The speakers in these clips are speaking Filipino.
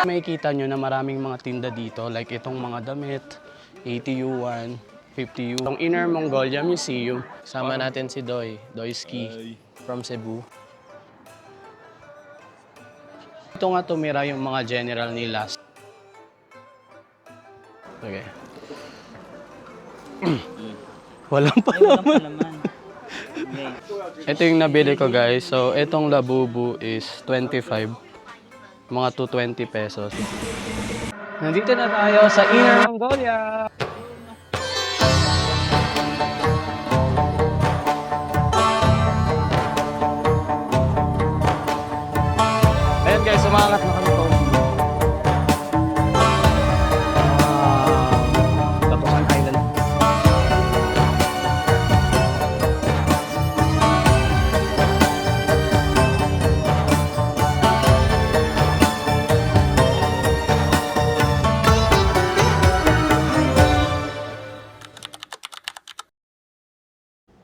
Makikita nyo na maraming mga tinda dito, like itong mga damit, 80 yuan, 50 yuan. Itong Inner Mongolia Museum, sama natin si Doy Ski from Cebu. Ito nga tumira yung mga general nila. Okay. Walang palaman. Ito yung nabili ko guys. So, itong labubu is 25. Mga 220 pesos. Nandito na tayo sa Inner Mongolia. Ayan guys, sumangat na kami po. Tapusan Island.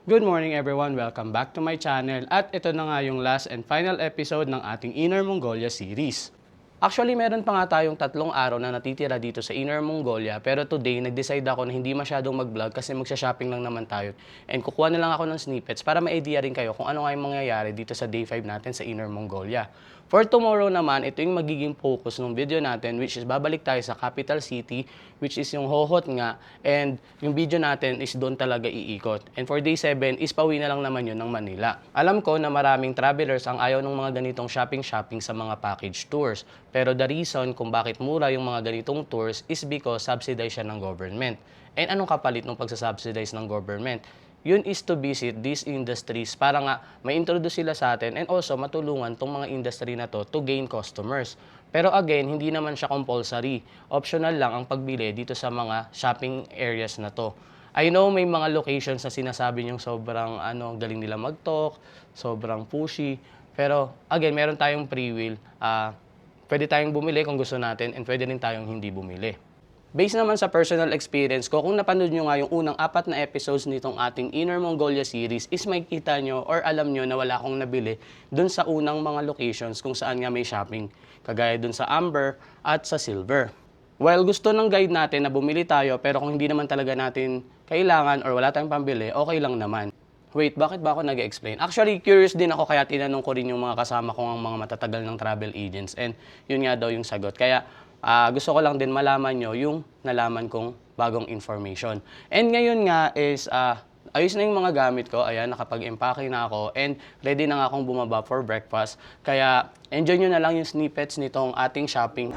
Good morning everyone! Welcome back to my channel at ito na nga yung last and final episode ng ating Inner Mongolia series. Actually, meron pa nga tayong 3 araw na natitira dito sa Inner Mongolia pero today, nag-decide ako na hindi masyadong mag-vlog kasi magsha-shopping lang naman tayo. And kukuha na lang ako ng snippets para ma-idea rin kayo kung ano nga yung mangyayari dito sa day 5 natin sa Inner Mongolia. For tomorrow naman, ito yung magiging focus ng video natin which is babalik tayo sa capital city which is yung Hohhot nga and yung video natin is doon talaga iikot. And for day 7 is pauwi na lang naman yun ng Manila. Alam ko na maraming travelers ang ayaw ng mga ganitong shopping sa mga package tours. Pero the reason kung bakit mura yung mga ganitong tours is because subsidized siya ng government. And anong kapalit ng pagsasubsidize ng government? Yun is to visit these industries para nga ma-introduce sila sa atin and also matulungan tong mga industry na to gain customers. Pero again, hindi naman siya compulsory. Optional lang ang pagbili dito sa mga shopping areas na to. I know may mga locations na sinasabi niyong sobrang galing nila mag-talk, sobrang pushy. Pero again, meron tayong free will. Pwede tayong bumili kung gusto natin and pwede rin tayong hindi bumili. Based naman sa personal experience ko, kung napanood nyo nga yung unang 4 na episodes nitong ating Inner Mongolia series, is makikita nyo or alam nyo na wala akong nabili dun sa unang mga locations kung saan nga may shopping. Kagaya dun sa Amber at sa Silver. Well, gusto ng guide natin na bumili tayo pero kung hindi naman talaga natin kailangan or wala tayong pambili, okay lang naman. Wait, bakit ba ako nag-explain? Actually, curious din ako kaya tinanong ko rin yung mga kasama kong mga matatagal ng travel agents and yun nga daw yung sagot. Kaya gusto ko lang din malaman nyo yung nalaman kong bagong information. And ngayon nga is ayos na yung mga gamit ko. Ayan, nakapag-empake na ako and ready na nga akong bumaba for breakfast. Kaya enjoy nyo na lang yung snippets nitong ating shopping.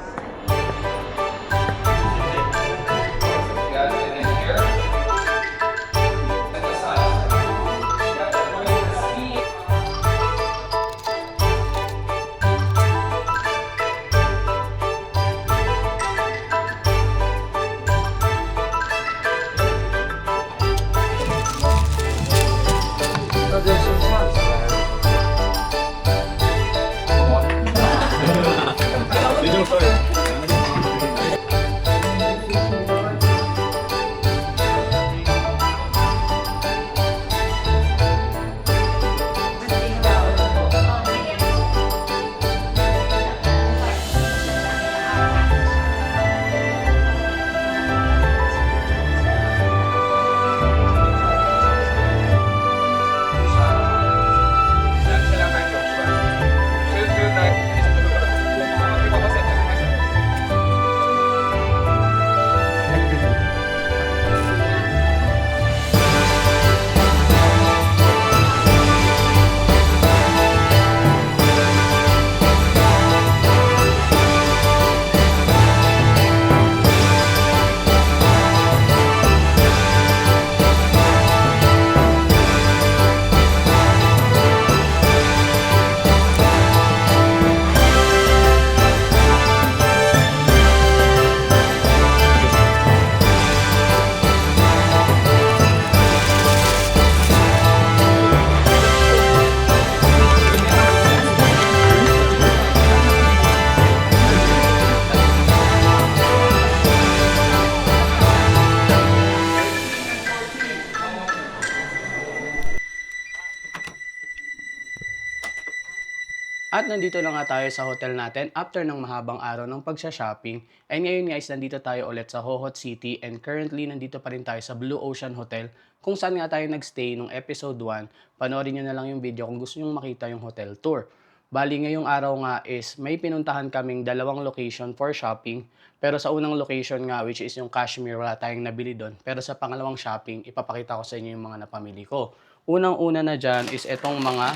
At nandito na nga tayo sa hotel natin after ng mahabang araw ng pagsha-shopping. And ngayon guys, nandito tayo ulit sa Hohhot City and currently nandito pa rin tayo sa Blue Ocean Hotel kung saan nga tayo nagstay nung episode 1. Panoorin nyo na lang yung video kung gusto nyo makita yung hotel tour. Bali ngayong araw nga is may pinuntahan kaming dalawang location for shopping. Pero sa unang location nga which is yung Kashmir, wala tayong nabili doon. Pero sa pangalawang shopping, ipapakita ko sa inyo yung mga napamili ko. Unang-una na dyan is itong mga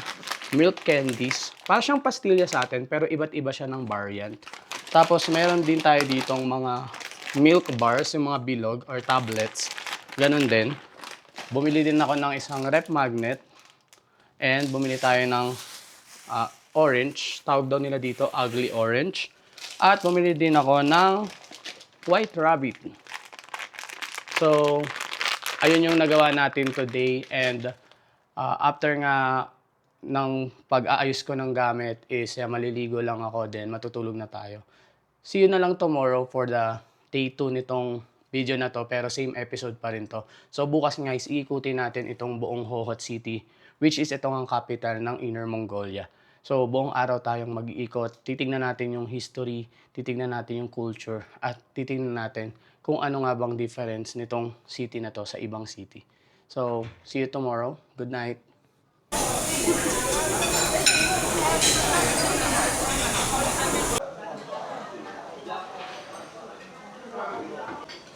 milk candies. Parang siyang pastilya sa atin pero iba't iba siya ng variant. Tapos meron din tayo ditong mga milk bars, yung mga bilog or tablets. Ganun din. Bumili din ako ng isang rep magnet and bumili tayo ng orange. Tawag daw nila dito ugly orange. At bumili din ako ng white rabbit. So, ayun yung nagawa natin today and after nga ng pag-aayos ko ng gamit is maliligo lang ako din, matutulog na tayo. See you na lang tomorrow for the day 2 nitong video na to pero same episode pa rin to. So bukas guys, iikutin natin itong buong Hohhot City which is itong ang capital ng Inner Mongolia. So buong araw tayong mag-iikot, titingnan natin yung history, titingnan natin yung culture at titingnan natin kung ano nga bang difference nitong city na to sa ibang city. So see you tomorrow. Good night.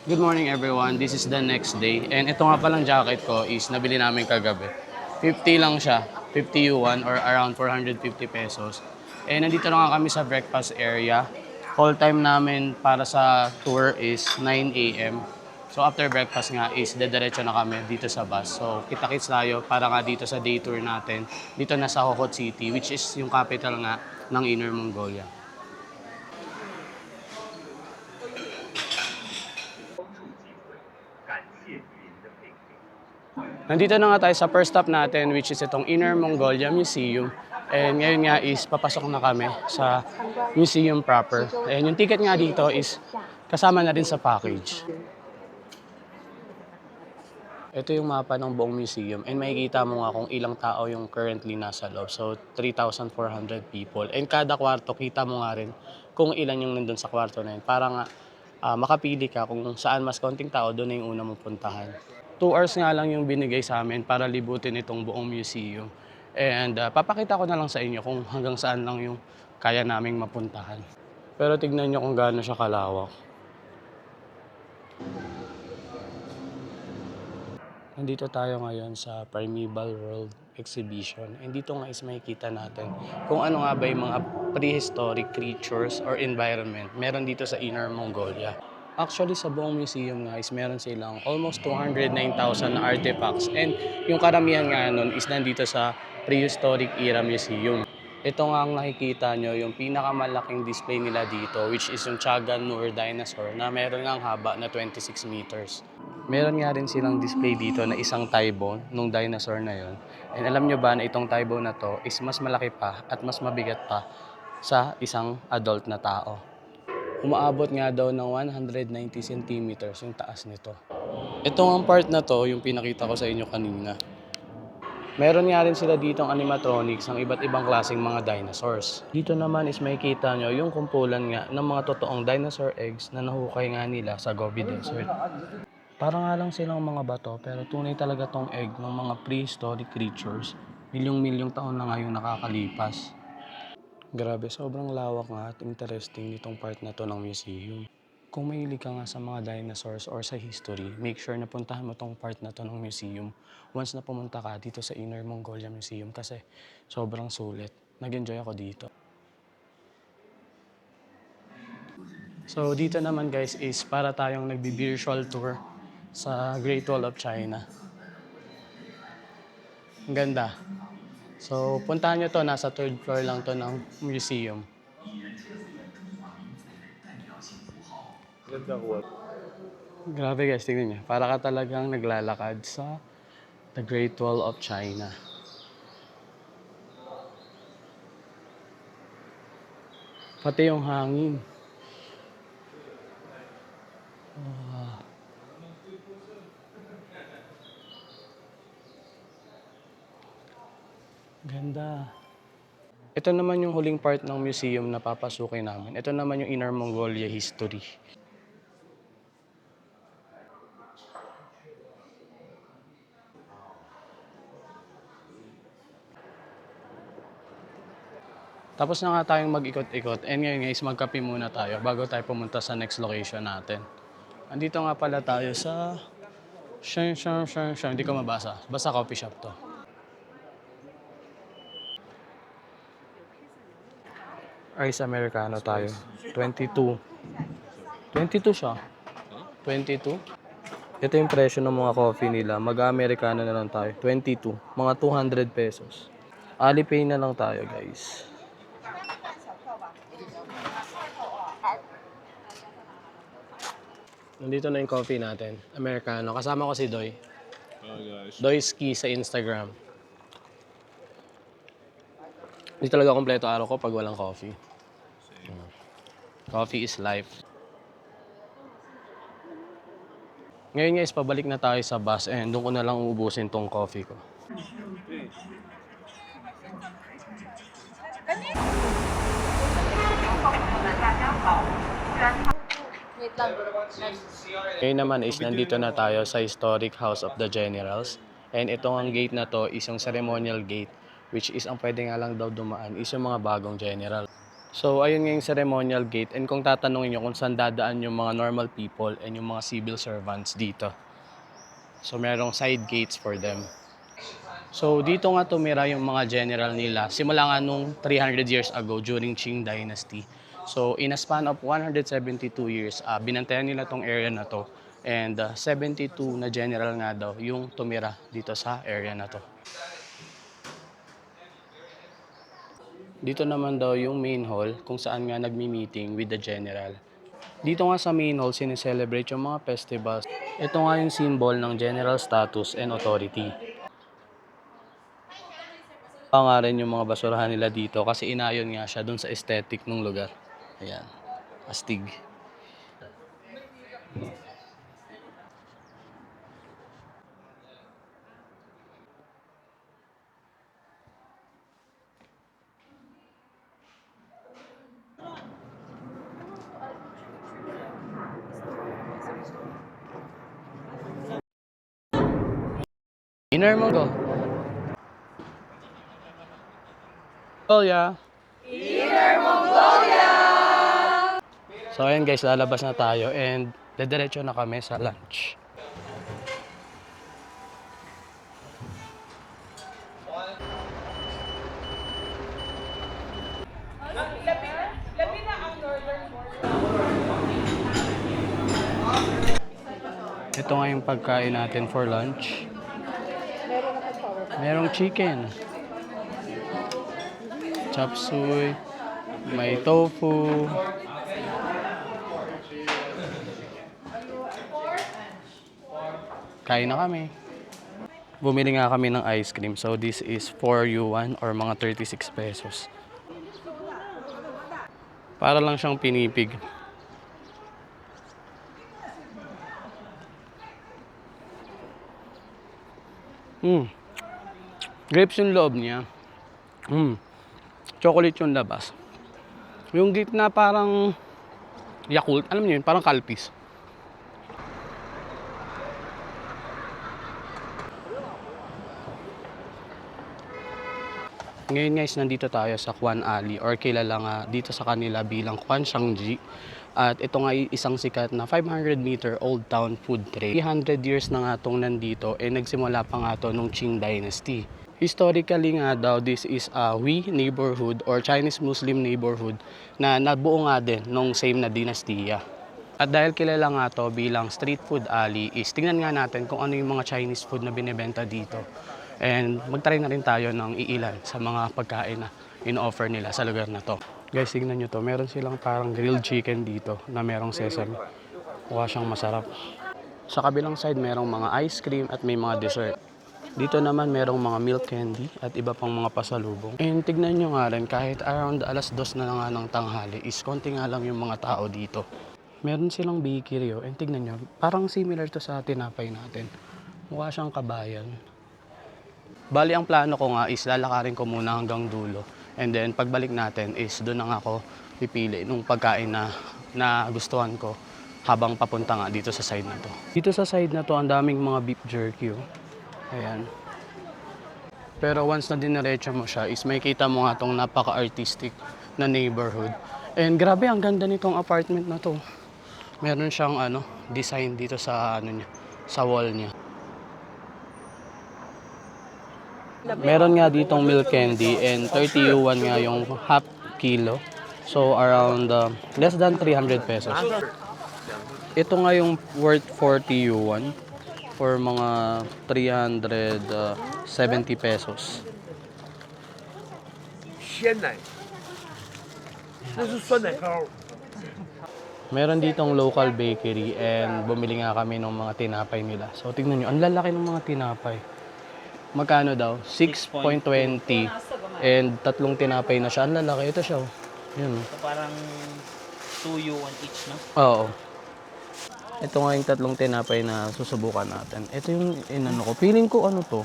Good morning everyone, this is the next day and ito nga palang jacket ko is nabili namin kagabi. 50 lang siya, 50 yuan or around 450 pesos. And nandito na nga kami sa breakfast area. Call time namin para sa tour is 9 a.m. So after breakfast nga is dediretso na kami dito sa bus. So kita-kits tayo para nga dito sa day tour natin. Dito na sa Hohhot City which is yung capital nga ng Inner Mongolia. Nandito na nga tayo sa first stop natin which is itong Inner Mongolia Museum. And ngayon nga is papasok na kami sa museum proper. And yung ticket nga dito is kasama na rin sa package. Ito yung mapa ng buong museum and makikita mo nga kung ilang tao yung currently nasa loob. So 3,400 people. And kada kwarto kita mo nga rin kung ilan yung nandun sa kwarto na yun. Para nga makapili ka kung saan mas konting tao, doon na yung una mong puntahan. 2 hours nga lang yung binigay sa amin para libutin itong buong museum. And papakita ko na lang sa inyo kung hanggang saan lang yung kaya naming mapuntahan. Pero tignan nyo kung gaano siya kalawak. Nandito tayo ngayon sa Primeval World Exhibition. And dito nga is makikita natin kung ano nga ba yung mga prehistoric creatures or environment meron dito sa Inner Mongolia. Actually, sa buong museum nga is meron silang almost 209,000 na artifacts. And yung karamihan nga nun is nandito sa Prehistoric Era Museum. Ito nga ang nakikita nyo, yung pinakamalaking display nila dito, which is yung Chagan Nur dinosaur na meron ngang haba na 26 meters. Meron nga rin silang display dito na isang thigh bone nung dinosaur na yon. And alam nyo ba na itong thigh bone na to is mas malaki pa at mas mabigat pa sa isang adult na tao. Umaabot nga daw ng 190 centimeters yung taas nito. Itong ang part na to, yung pinakita ko sa inyo kanina. Meron nga rin sila ditong animatronics ng iba't ibang klaseng mga dinosaurs. Dito naman is makikita nyo yung kumpulan nga ng mga totoong dinosaur eggs na nahukay nga nila sa Gobi Desert. Para nga lang silang mga bato pero tunay talaga tong egg ng mga prehistoric creatures. Milyong-milyong taon na nga yung nakakalipas. Grabe, sobrang lawak nga at interesting nitong part na to ng museum. Kung mahilig ka nga sa mga dinosaurs or sa history, make sure na puntahan mo tong part na to ng museum once na pumunta ka dito sa Inner Mongolia Museum kasi sobrang sulit. Nag-enjoy ako dito. So dito naman guys is para tayong nagbi-virtual tour sa Great Wall of China. Ang ganda. So puntahan nyo to, nasa 3rd floor lang to ng museum. Grabe guys, tingnan niyo. Para ka talagang naglalakad sa The Great Wall of China. Pati yung hangin. Wow. Ganda. Ito naman yung huling part ng museum na papasukin namin. Ito naman yung Inner Mongolia history. Tapos na nga tayong mag-ikot-ikot. And ngayon guys, magkape muna tayo bago tayo pumunta sa next location natin. Andito nga pala tayo sa hindi ko mabasa. Basta coffee shop to. Ice Americano tayo. 22. 22 siya. 22. Ito yung presyo ng mga coffee nila. Mag-Americano na lang tayo. 22. Mga 200 pesos. Alipay na lang tayo guys. Nandito na yung coffee natin. Americano. Kasama ko si Doy. Hi guys. Doy Ski sa Instagram. Hindi talaga kompleto araw ko pag walang coffee. Coffee is life. Ngayon guys, pabalik na tayo sa bus and doon ko na lang uubusin tong coffee ko. Ngayon naman is nandito na tayo sa Historic House of the Generals. And itong gate na to is yung ceremonial gate, which is ang pwede nga lang daw dumaan is yung mga bagong general. So ayun nga yung ceremonial gate, and kung tatanungin nyo kung saan dadaan yung mga normal people and yung mga civil servants dito. So merong side gates for them. So dito nga tumira yung mga general nila simula nga nung 300 years ago during Qing Dynasty. So in a span of 172 years, binantayan nila tong area na to, and 72 na general nga daw yung tumira dito sa area na to. Dito naman daw yung main hall kung saan nga nagmi-meeting with the general. Dito nga sa main hall, sineselebrate yung mga festivals. Ito nga yung symbol ng general status and authority. Nga rin yung mga basurahan nila dito kasi inayon nga siya dun sa aesthetic ng lugar. Ayan, astig. Inner Mongol. Mongolia. Inner Mongolia! So ayan guys, lalabas na tayo and dediretso na kami sa lunch. Ito nga yung pagkain natin for lunch. Merong chicken, chop suey, may tofu, kain na kami. Bumili nga kami ng ice cream. So this is 4 yuan or mga 36 pesos. Para lang siyang pinipig. Grapes yung loob niya. Chocolate yung labas. Yung gitna parang Yakult. Alam niyo yun, parang Calpis. Ngayon guys, nandito tayo sa Kwan Alley or kilala nga dito sa kanila bilang Kwan Shangji. At ito nga isang sikat na 500-meter old town food tray. 300 years na nga itong nandito, nagsimula pa nga ito nung Qing Dynasty. Historically nga daw, this is a Hui neighborhood or Chinese Muslim neighborhood na nabuo nga din nung same na dinastiya. At dahil kilala nga to bilang street food alley, is tingnan nga natin kung ano yung mga Chinese food na binibenta dito. And magtry na rin tayo ng iilan sa mga pagkain na in-offer nila sa lugar na to. Guys, tingnan nyo to. Meron silang parang grilled chicken dito na merong sesame. Mukha siyang masarap. Sa kabilang side, merong mga ice cream at may mga dessert. Dito naman merong mga milk candy at iba pang mga pasalubong. And tignan nyo nga rin, kahit around alas 2 na nga ng tanghali, is konti nga lang yung mga tao dito. Meron silang bakery, oh. And tignan nyo, parang similar to sa tinapay natin. Mukha siyang kabayan. Bali, ang plano ko nga is lalakarin ko muna hanggang dulo. And then pagbalik natin is doon na ako pipili nung pagkain na gustuhan ko habang papunta nga dito sa side na to. Dito sa side na to, ang daming mga beef jerky. Oh. Ayan. Pero once na diniretso mo siya, is may kita mo nga tong napaka-artistic na neighborhood. And grabe, ang ganda nitong apartment na to. Meron siyang design dito sa niya, sa wall niya. Meron nga ditong milk candy and 30 yuan nga yung half kilo. So around less than 300 pesos. Ito nga yung worth 40 yuan for mga 370 pesos. 鲜奶，那是酸奶糕。 Meron ditong local bakery and bumili nga kami ng mga tinapay nila. So tingnan nyo, ang lalaki ng mga tinapay. Magkano daw? 6.20 and tatlong tinapay na siya. Ang lalaki. Ito siya. Yun. So parang 2 yuan each, no? Oo. Ito nga yung tatlong tinapay na susubukan natin. Ito yung inano ko. Feeling ko ano to?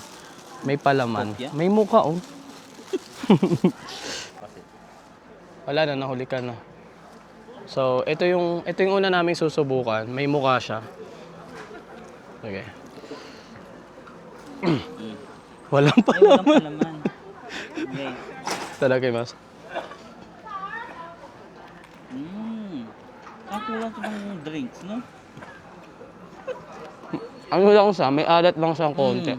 May palaman. Kopya? May mukha oh. Wala na, nahuli ka na. So, ito yung una naming susubukan. May mukha siya. Okay. Walang Ay, walang palaman. palaman. Okay. Talaga, mas. Ang kulang sa mga drinks, no? Ano lang siya, may alat lang siyang konti.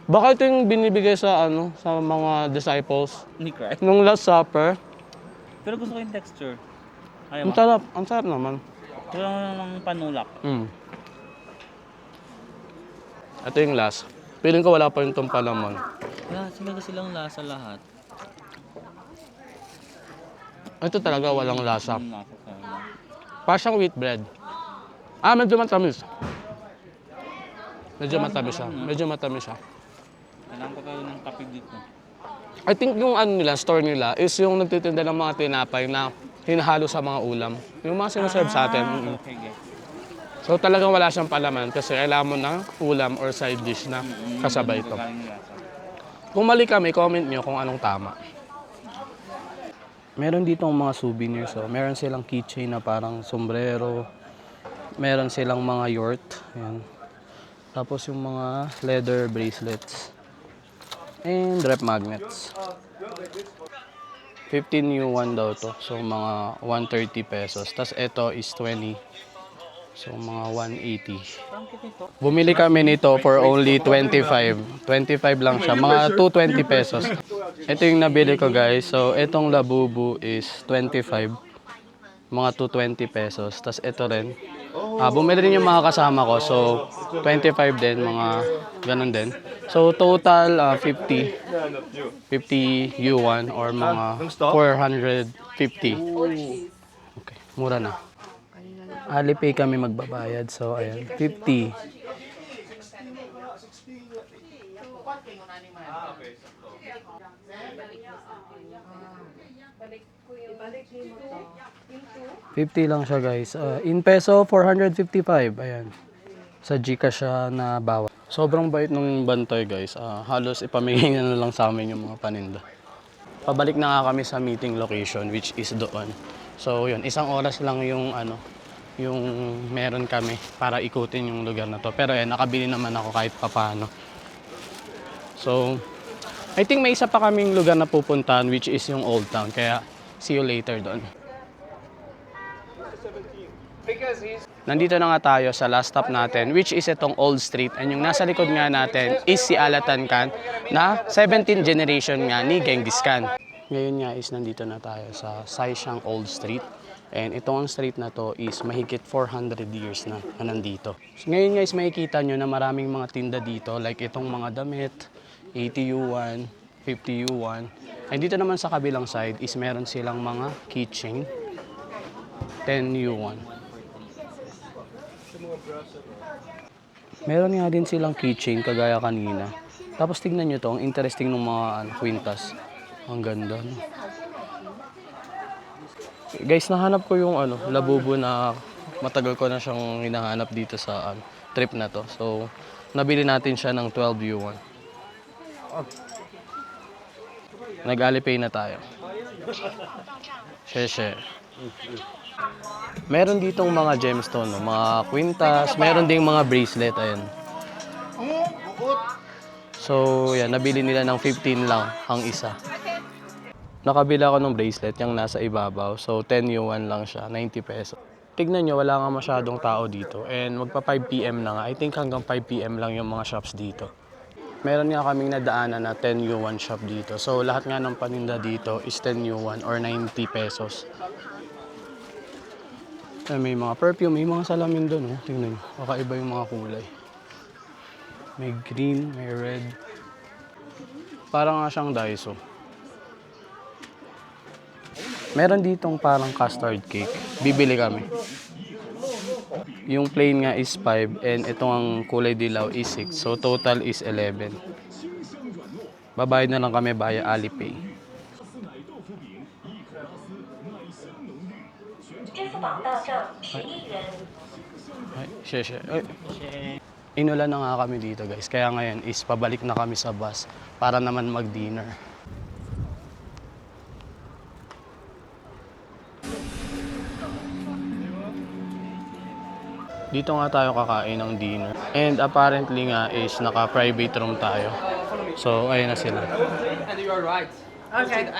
Baka ito yung binibigay sa sa mga disciples Ni Christ. nung Last Supper. Pero gusto ko yung texture. Ayaw Ang mo. sarap, ang sarap naman. Kulang lang ng panulak. Ito yung last. Feeling ko wala pa yung tong palaman. Wala, sila silang lasa lahat. Ito talaga walang lasa. Yung lasa sa ano. Parang siyang wheat bread. Medyo matamis. Medyo matamis siya. Medyo matamis siya. Kailangan ko tayo ng kape dito. I think yung store nila is yung nagtitinda ng mga tinapay na hinahalo sa mga ulam. Yung mga sinaserve sa atin. Okay, okay. So talagang wala siyang palaman kasi kailangan mo ng ulam or side dish na kasabay ito. Galing yung lasa. Kung mali kami, comment nyo kung anong tama. Meron dito mga souvenirs. So. Meron silang keychain na parang sombrero. Meron silang mga yort. Ayan. Tapos yung mga leather bracelets. And rep magnets. 15 yuan daw to. So mga 130 pesos. Tapos ito is 20. So mga 180. Bumili kami nito for only 25. 25 lang siya. Mga 220 pesos. Ito yung nabili ko guys. So itong labubu is 25. Mga 220 pesos. Tapos ito rin. Bumili rin yung mga kasama ko. So 25 din. Mga ganun din. So total 50 yuan or mga 450. Okay. Mura na. Alipay kami magbabayad. So, ayan. 50. $50 lang siya guys. In peso, 455. Ayan. Sa Gcash siya na bawat. Sobrang bait ng bantay guys. Halos ipamigay na lang sa amin yung mga paninda. Pabalik na nga kami sa meeting location which is doon. So, yun. Isang oras lang yung yung meron kami para ikutin yung lugar na to. Pero yan, nakabili naman ako kahit papano. So, I think may isa pa kaming lugar na pupuntahan which is yung Old Town. Kaya, see you later doon. Nandito na nga tayo sa last stop natin which is itong Old Street. And yung nasa likod nga natin is si Alatan Khan na 17th generation nga ni Genghis Khan. Ngayon nga is nandito na tayo sa Saishang Old Street. And itong street na to is mahigit 400 years na nandito. So, ngayon guys, makikita nyo na maraming mga tinda dito. Like itong mga damit, 80 yuan, 50 yuan. And dito naman sa kabilang side is meron silang mga keychain, 10 yuan. Meron nga din silang keychain kagaya kanina. Tapos tignan nyo to, ang interesting ng mga kwintas. Ang ganda. No? Guys, nahanap ko yung labubu na matagal ko na siyang hinahanap dito sa trip na to. So, nabili natin siya ng 12 yuan. Nag-Alipay na tayo. Share. Meron ditong mga gemstone, no? Mga kwintas, meron ding mga bracelet, ayan. So, yan, nabili nila ng 15 lang ang isa. Nakabila ako ng bracelet, yung nasa ibabaw. So, 10 yuan lang siya, 90 pesos. Tignan nyo, wala nga masyadong tao dito. And magpa 5 PM na nga. I think hanggang 5 PM lang yung mga shops dito. Meron nga kaming nadaanan na 10 yuan shop dito. So, lahat nga ng paninda dito is 10 yuan or 90 pesos. May mga perfume, may mga salamin doon. Oh. Tingnan nyo, kakaiba yung mga kulay. May green, may red. Parang nga siyang Daiso. Meron ditong parang custard cake. Bibili kami. Yung plain nga is 5 and itong ang kulay dilaw is 6. So total is 11. Babayad na lang kami via Alipay. Ay, share. Ay. Inulan na nga kami dito guys. Kaya ngayon is pabalik na kami sa bus para naman mag-dinner. Dito nga tayo kakain ng dinner. And apparently nga is naka-private room tayo. So, ayun na sila. And you are right. Okay.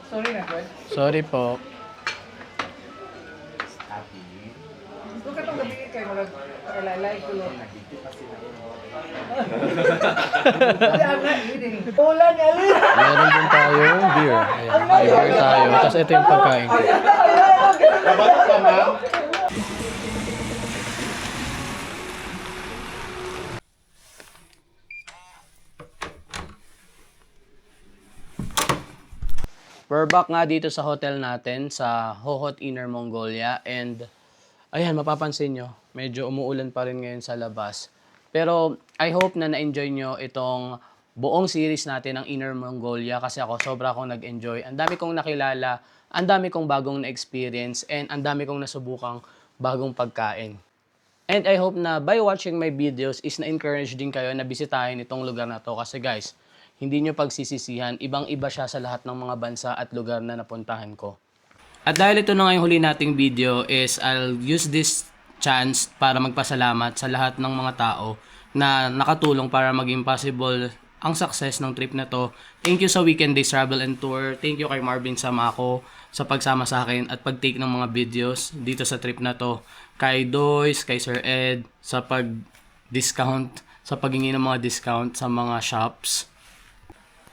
Sorry na, Fred. Sorry po. Doon ka itong gabi kayo mag-lalay ko yun. Ulan, alin! Meron din tayo beer. Ayan, may beer tayo. Tapos ito yung pagkain ko. We're back nga dito sa hotel natin sa Hohhot Inner Mongolia and ayan, mapapansin nyo, medyo umuulan pa rin ngayon sa labas. Pero I hope na na-enjoy nyo itong buong series natin ng Inner Mongolia kasi ako sobra akong nag-enjoy. Ang dami kong nakilala, ang dami kong bagong na-experience and ang dami kong nasubukang bagong pagkain. And I hope na by watching my videos is na-encourage din kayo na bisitahin itong lugar na to kasi guys, hindi nyo pagsisisihan, ibang-iba siya sa lahat ng mga bansa at lugar na napuntahan ko. At dahil ito na nga yung huli nating video is I'll use this chance para magpasalamat sa lahat ng mga tao na nakatulong para maging possible ang success ng trip na to. Thank you sa Weekend Days Travel and Tour. Thank you kay Marvin Samako sa pagsama sa akin at pag-take ng mga videos dito sa trip na to. Kay Doyce, kay Sir Ed sa pag-discount, sa paghingi ng mga discount sa mga shops.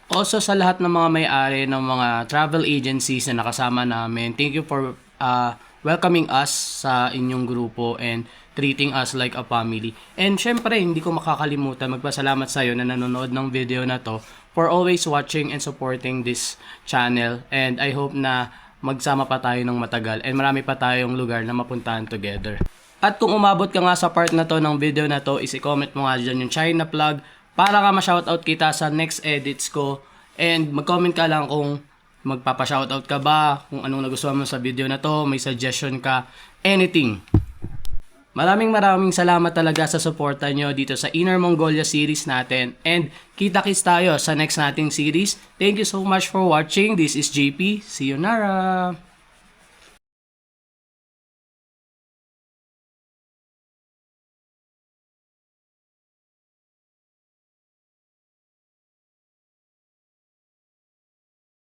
Also sa lahat ng mga may-ari ng mga travel agencies na nakasama namin, thank you for welcoming us sa inyong grupo and treating us like a family. And syempre, hindi ko makakalimutan magpasalamat sa iyo na nanonood ng video na to for always watching and supporting this channel. And I hope na magsama pa tayo ng matagal and marami pa tayong lugar na mapuntahan together. At kung umabot ka nga sa part na to ng video na to, i-comment mo nga dyan yung China plug para nga ma-shoutout kita sa next edits ko. And mag-comment ka lang kung magpapa-shoutout ka ba, kung anong nagustuhan mo sa video na to, may suggestion ka, anything. Maraming salamat talaga sa suporta nyo dito sa Inner Mongolia series natin. And kita-kits tayo sa next nating series. Thank you so much for watching. This is JP. See you Nara!